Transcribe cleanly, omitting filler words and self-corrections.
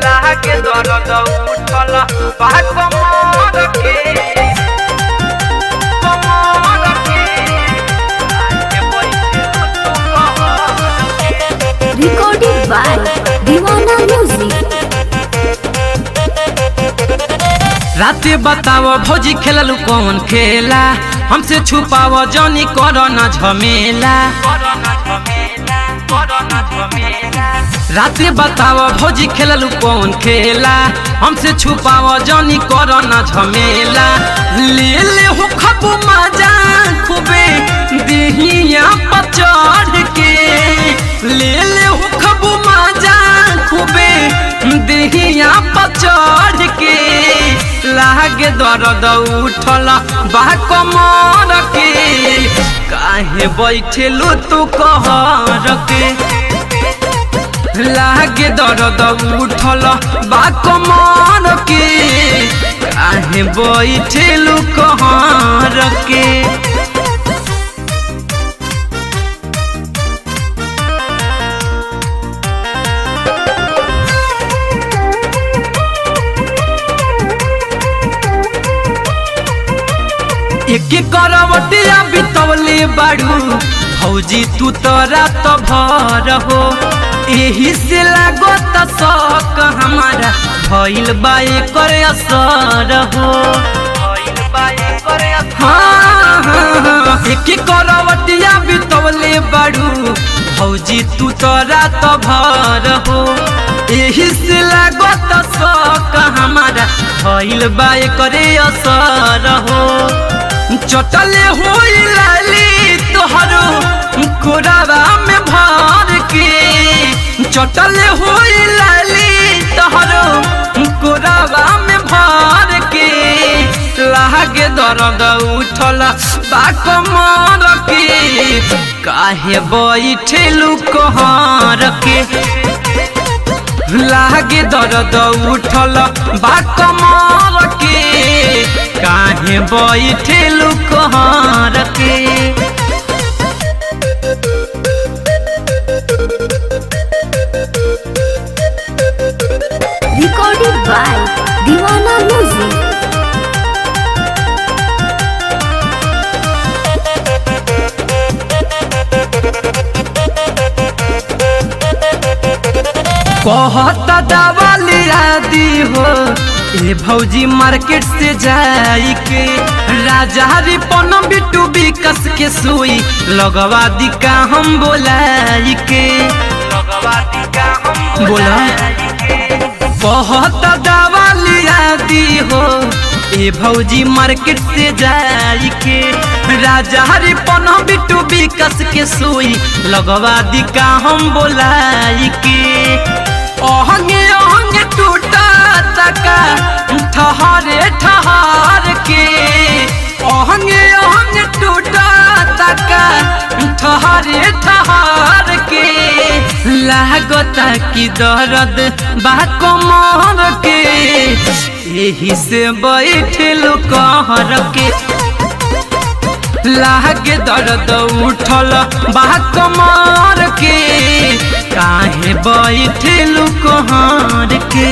लागे दर्द उठल बा कमर के Recorded by Divana Music. राते बताव भौजी खेललू कौन खेला हमसे छुपाव जानी करो ना झमेला। राते बताव भौजी खेललू कौन खेला हमसे छुपाव जानी करो ना झमेला। ले ले हो खबू मजा खूबे देहिया पर चढ़ के ले ले हो खबू मजा खूबे देहिया पर चढ़ के लागे दर्द उठल बा कमर के काहे बैठेलू तू कहर के। लागे दर्द उठल बा कमर के काहे बैठेलू कहर के। एक करवटिया बितवले बाड़ू भौजी तू तो रात भर हो एही से लागत शौक हमारा भइल बा एकर असर हो। हाँ एक करवटिया बितवले बाड़ू भौजी तू तो रात भर हो एही से लागत शौक हमारा भइल बा एकर असर हो। चटले हुई लाली तोहरो कोरावा में भर के चटले हुई लाली तोहरो कोरावा में भर के लागे दर्द उठल बा कमर के काहे बैठेलू कहर के। लागे दर्द उठल बा कमर के काहे बैठेलू कहर के। Recorded by Divana Music. कहता दवा लिया दी हो ए भौजी मार्केट से जाई के राजा रिपन बिट्टू विकस के सुई लगवा दी का हम बोलाई के बोला कहता दवा लिया दी हो ए भौजी मार्केट से जाई के राजा रिपन बिट्टू विकस के सुई लगवा दी का हम बोलाई के। ओहंगे ओहंगे टूटा तका ठहरे ठहर के ओहंगे ओहंगे टूटा तका ठहरे ठहर के लागता कि दर्द बा कमर के यही से बैठेलू कहर के। लागे दर्द उठल बा कमर के काहे बैठेलू कहर के।